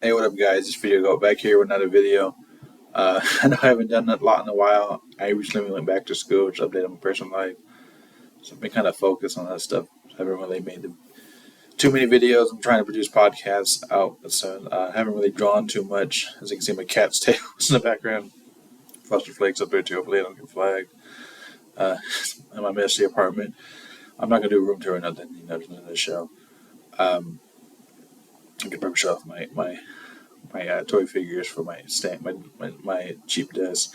Hey, what up, guys? This video go back here with another video. I know I haven't done that a lot in a while. I recently went back to school to update on my personal life, so I've been kind of focused on that stuff. I haven't really made too many videos. I'm trying to produce podcasts out, so I haven't really drawn too much. As you can see, my cat's tail is in the background. Frosted Flakes up there too. Hopefully, I don't get flagged. Uh, in my messy apartment, I'm not gonna do a room tour or nothing. Just in this show. I could probably show off my toy figures for my stand, my cheap desk.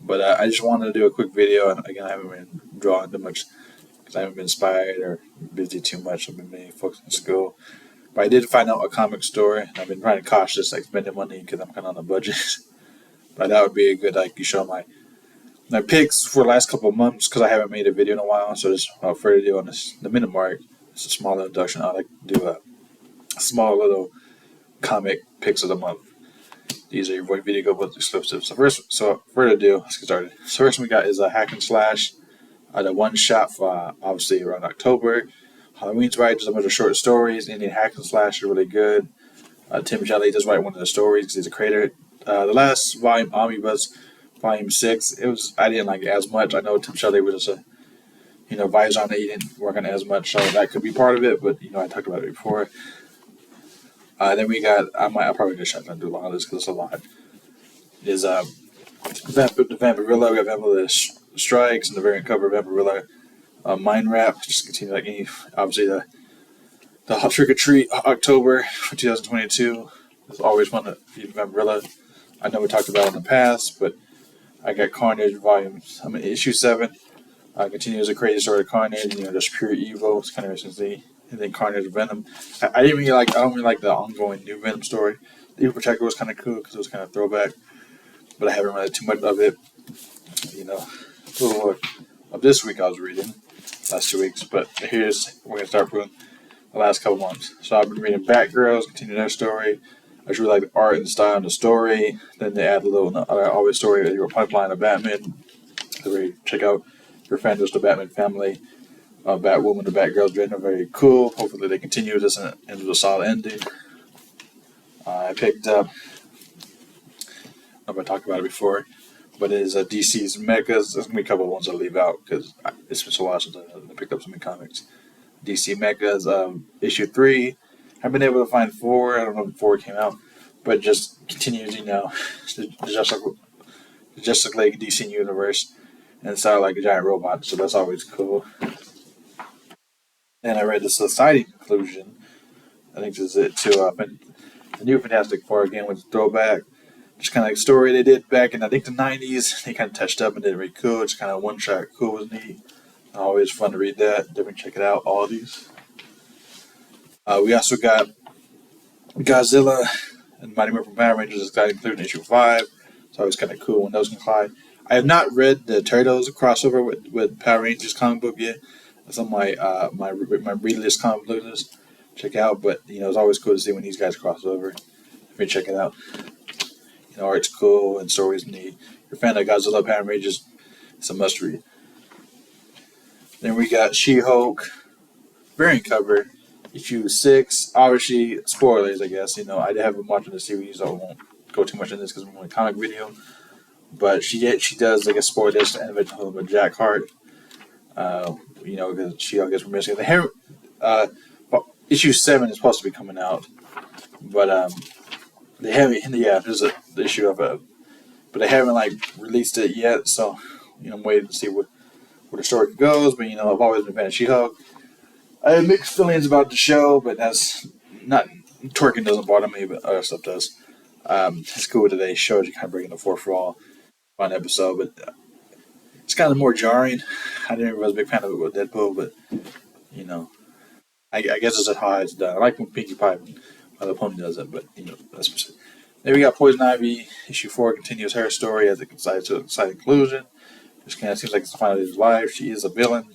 But I just wanted to do a quick video, and again, I haven't been drawing too much because I haven't been inspired or busy too much. I've been mainly focused on school. But I did find out a comic store, and I've been trying to cautious like spending money because I'm kind of on a budget. But that would be a good you show my picks for the last couple of months because I haven't made a video in a while. So just without further ado, on the minute mark, it's a small introduction. I like to do a small little comic picks of the month. These are your Void Video Go exclusives. So further ado, let's get started. So first we got is a hack and slash. The one shot for obviously around October. Halloween's right, just a bunch of short stories. Indian hack and slash are really good. Tim Shelley does write one of the stories because he's a creator. The last volume, Omnibus, Volume 6, I didn't like it as much. I know Tim Shelley was just a visor on it. He didn't work on it as much, so that could be part of it. But I talked about it before. Then we got, I'll probably just shut down and do a lot of this because it's a lot. Is the Vampirilla, we have Vampirilla Strikes, and the variant cover of Vampirilla Mind Wrap. Just continue obviously the Trick or Treat October 2022. It's always fun to feed Vampirilla. I know we talked about it in the past, but I got Carnage issue 7. Continues a crazy story of Carnage, just pure evil. It's kind of interesting. And then Carnage of Venom. I don't really like the ongoing new Venom story. The Evil Protector was kind of cool because it was kind of throwback, but I haven't read too much of it. A little of this week I was reading, last 2 weeks, but we're going to start putting the last couple months. So I've been reading Batgirls, continue their story. I just really like the art and the style and the story. Then they add a little always story, your pipeline of Batman. So check out your fan of the Batman family. Batwoman, the Batgirls, are very cool. Hopefully they continue this and end with a solid ending. I picked up, I don't know if I talked about it before, but it is DC's Mechas. There's going to be a couple of ones I'll leave out because it's been so long since I picked up some comics. DC Mechas, issue 3. I've been able to find 4. I don't know if 4 came out, but just continues, the Justice League DC universe. And it sounded like a giant robot, so that's always cool. And I read the Society conclusion. I think this is it too. The new Fantastic Four again was a throwback. Just kind of like story they did back in I think the 90s. They kind of touched up and did it really cool. It's kind of one shot cool, was neat. Always fun to read that. Definitely check it out. All of these. We also got Godzilla and Mighty Morphin Power Rangers got included in issue 5. It's always kind of cool when those can fly. I have not read the Turtles crossover with Power Rangers comic book yet. It's on my read list comic book list. Check out, but it's always cool to see when these guys cross over. Let me check it out. Art's cool and story's neat. If you're a fan of Godzilla Power Rangers, it's a must read. Then we got She-Hulk variant cover, issue 6. Obviously, spoilers, I guess. I haven't been watching the series, so I won't go too much in this because I'm on a comic video. But she does a spoiler this to end of with Jack Hart. Because She-Hulk gets missing. Issue 7 is supposed to be coming out, but they haven't. Yeah, there's the issue of it, but they haven't released it yet. So I'm waiting to see where the story goes. But I've always been a fan of She-Hulk. I have mixed feelings about the show, but that's not twerking doesn't bother me, but other stuff does. It's cool that they showed you kind of bringing the fourth wall on episode, but it's kind of more jarring. I didn't really was a big fan of it with Deadpool, but I guess it's how it's done. I like when Pinkie Pie, the Pony does it, but that's just it. Then we got Poison Ivy, issue 4 continues her story as it decides to an exciting conclusion. Just kind of seems like it's the final days of life. She is a villain.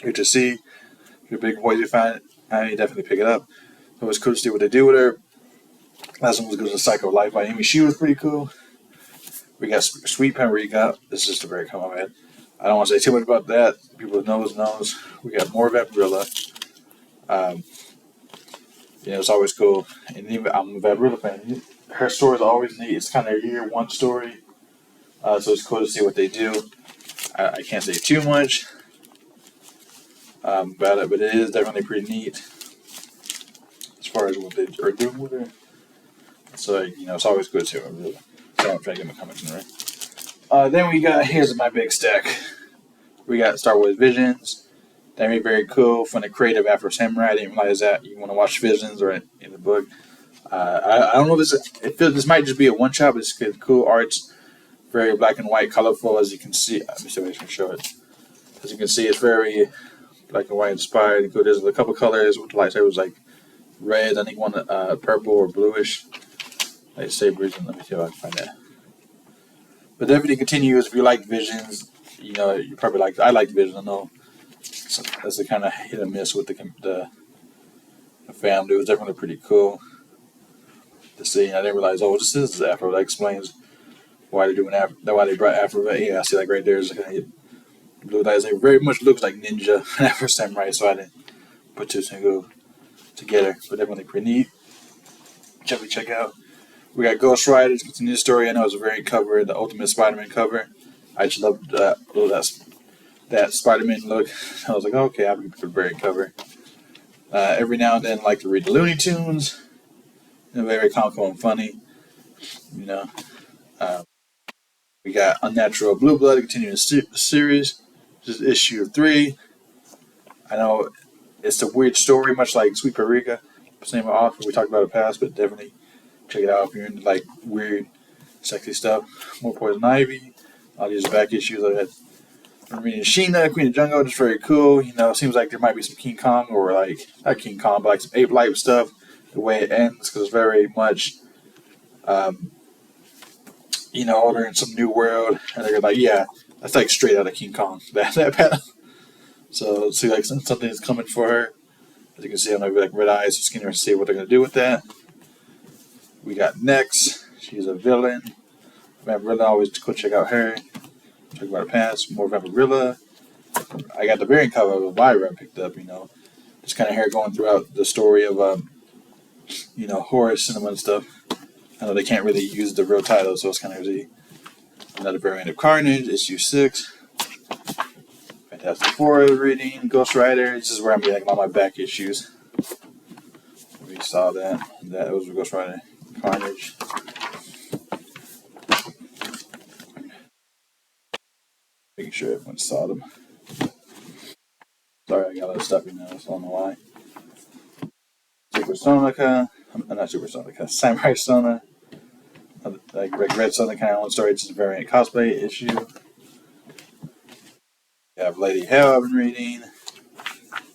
Good to see. If you're a big Poison fan, I definitely pick it up. So it was cool to see what they do with her. Last one was good as Psycho Life by Amy. She was pretty cool. We got Sweet Paprika. This is just a very common man. I don't want to say too much about that. People knows. We got more Vampirilla. it's always cool. And even I'm a Vampirella fan. Her stories are always neat. It's kind of a year one story, so it's cool to see what they do. I can't say too much about it, but it is definitely pretty neat as far as what they are doing with her. So it's always good to really. So I'm trying to get my comics in right. Then we got here's my big stack. We got Star Wars Visions. That'd be very cool from the creative Afro Samurai. I didn't realize that you want to watch Visions or in the book. I don't know if this might just be a one shot, but it's cool arts, very black and white, colorful as you can see. Let me see if I can show it. As you can see, it's very black and white inspired. There's a couple colors with the lightsabers like red. I think one purple or bluish. Lightsabers, and let me see if I can find that. But definitely continues if you like Visions. You probably like. I like Visions. I know that's the kind of hit and miss with the family. It was definitely pretty cool to see. I didn't realize, this is Afro. That explains why they're doing Afro. Why they brought Afro. Yeah, I see like right there is like blue eyes. It very much looks like Ninja and Afro Samurai. So I didn't put two and go together. But definitely pretty neat. Check out. We got Ghost Rider to continue the story. I know it's a variant cover, the Ultimate Spider-Man cover. I just loved that Spider-Man look. I was like, okay, I'll be a variant cover. Every now and then, I like to read the Looney Tunes. Very comical and funny. We got Unnatural Blue Blood continuing the series. This is issue 3. I know it's a weird story, much like Sweet Paprika. Same author we talked about in the past, but definitely check it out if you're into like weird, sexy stuff. More Poison Ivy. All these back issues I'm reading Sheena, Queen of the Jungle, just very cool. It seems like there might be some King Kong or like not King Kong, but like some ape life stuff. The way it ends, because it's very much, older in some new world, and they're like, yeah, that's like straight out of King Kong. That panel. So it seems like something is coming for her. As you can see, I'm like red eyes, so skinny to see what they're gonna do with that. We got Nex. She's a villain. Vampirella, always go check out her. Talk about her past. More Vampirella. I got the variant cover of Elvira I picked up. Just kind of her going throughout the story of horror cinema and stuff. I know they can't really use the real title, so it's kind of easy. Another variant of Carnage, issue 6. Fantastic Four reading. Ghost Rider. This is where I'm getting all my back issues. We saw that. That was Ghost Rider. Carnage. Making sure everyone saw them. Sorry, I got a little stuffy now, so I don't know why. Super Sonica. Not Super Sonica. Samurai Sona. Like Red Sona kind of one story. It's just a variant cosplay issue. We have Lady Hell I've been reading.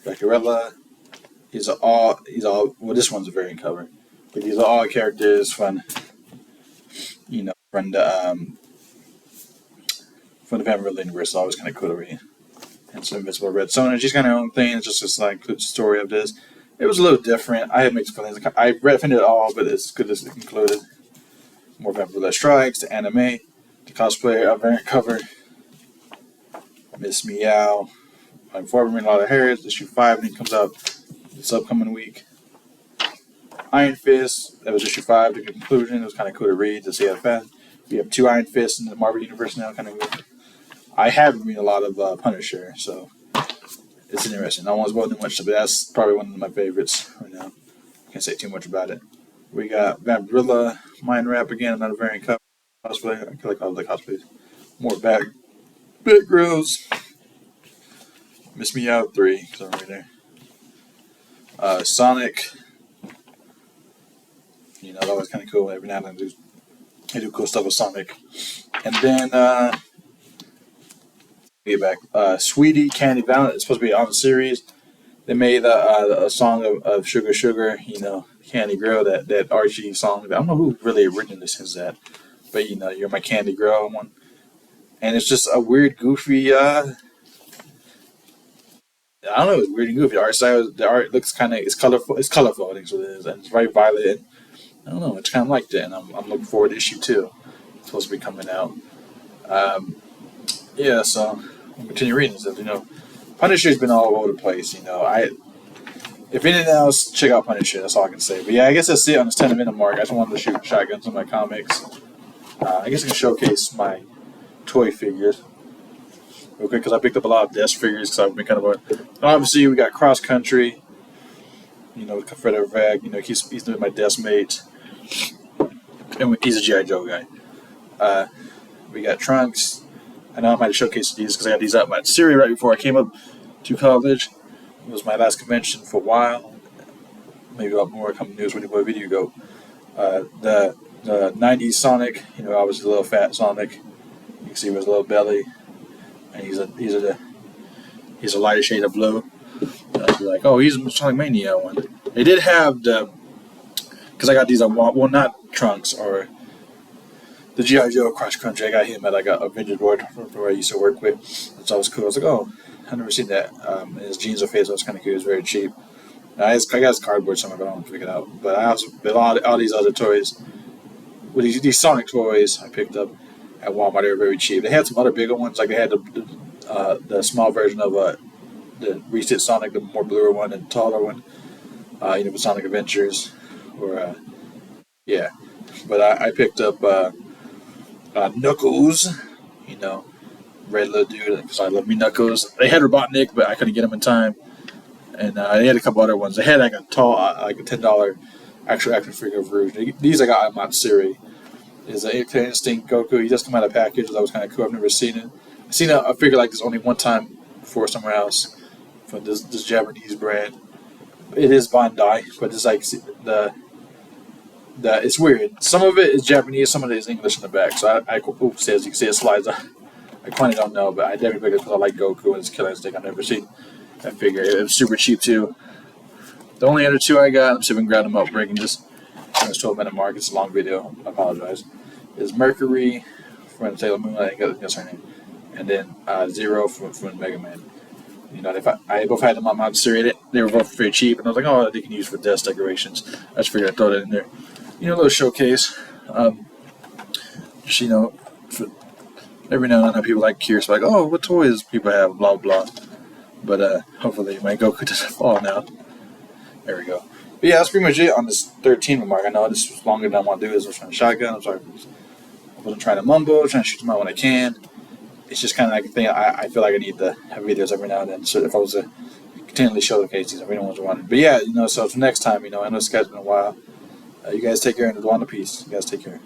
Vampirella. These are all. Well, this one's a variant cover, but these are all characters from from the Vampirella universe. It's always kind of cool to read. And so Invincible Red Sonja, she's got her own thing. It's just like the story of this. It was a little different. I had mixed feelings. I read it all, but it's good as it included. More Vampirella Strikes, the anime, the cosplay variant cover. Miss Meow. Before we read a lot of Harris, issue 5, and it comes out this upcoming week. Iron Fist, that was issue 5, the conclusion. It was kind of cool to read to see how fast. We have 2 Iron Fists in the Marvel Universe now, kind of good. I have been reading a lot of Punisher, so it's interesting. I don't want to spoil too much, but that's probably one of my favorites right now. Can't say too much about it. We got Vampirella, Mind Wrap again, another variant cosplay. I like all the cosplays. More Big Girls. Miss Me Out 3, because I'm right there. Sonic. That was kind of cool. Every now and then they do cool stuff with Sonic. And then, get back. Sweetie, Candy Valentine. It's supposed to be on the series. They made a song of Sugar Sugar, Candy Girl, that Archie song. I don't know who really originally sings that, but You're My Candy Girl one. And it's just a weird, goofy, I don't know, it's weird and goofy. The art looks it's colorful. It's colorful, I think is what it is. And it's very violent. I don't know, it's kind of like that. And I'm looking forward to issue 2. It's supposed to be coming out. So I'll continue reading stuff. Punisher's been all over the place. if anything else, check out Punisher. That's all I can say. But yeah, I guess that's it on this 10-minute mark. I just wanted to shoot shotguns in my comics. I guess I can showcase my toy figures real quick because I picked up a lot of desk figures because I've been kind of obviously we got Cross Country, Confederate Vag, he's my desk mate, and he's a G.I. Joe guy. We got Trunks. I know I might have showcased these because I got these out my series right before I came up to college. It was my last convention for a while. Maybe a lot more coming news when you video go. The 90s Sonic, obviously a little fat Sonic. You can see with his little belly, and he's a lighter shade of blue. And I'd be like, oh, he's a Sonic Mania one. They did have because I got these not Trunks or the G.I. Joe Cross Country. I got him at a vintage board where I used to work with. That's always cool. I was like, oh, I've never seen that. And his jeans are face, so it's kind of cute. It's very cheap. I got his cardboard somewhere, but I don't pick it out. But I also bought all these other toys. With these Sonic toys I picked up at Walmart. They were very cheap. They had some other bigger ones, like they had the small version of the Reset Sonic, the more bluer one and taller one. With Sonic Adventures, or yeah. But I picked up Knuckles, red little dude, because I love me Knuckles. They had Robotnik, but I couldn't get him in time. And they had a couple other ones. They had like a $10 actual action figure of Rouge. These I got at Matsuri. Is an Instinct Goku. He just come out of package. That was kind of cool. I've never seen it. I've seen a figure like this only one time before somewhere else from this Japanese brand. It is Bandai, but it's like it's weird. Some of it is Japanese, some of it is English in the back. So as you can see, it slides. I kind of don't know, but I definitely picked it because I like Goku and his Killer Instinct. I've never seen that figure. It was super cheap too. The only other two I got, I'm see if we can grab them up, breaking just 12-minute mark. It's a long video. I apologize. Is Mercury from Sailor Moon. I think that's her name. And then Zero from Mega Man. I both had them on my series. They were both very cheap, and I was like, oh, they can use for desk decorations. I just figured I'd throw that in there. A little showcase. For every now and then people like curious, like, oh, what toys people have, blah, blah. But hopefully my Goku doesn't fall now. There we go. But yeah, that's pretty much it on this 13 mark. I know this was longer than I want to do this. I was trying to shotgun. I'm sorry. I wasn't trying to mumble. I was trying to shoot them out when I can. It's just kind of like a thing. I feel like I need to have videos every now and then. So if I was to continually showcase these, everyone was wanting. But yeah, so for next time, I know this guy's been a while. You guys take care and go on to peace. You guys take care.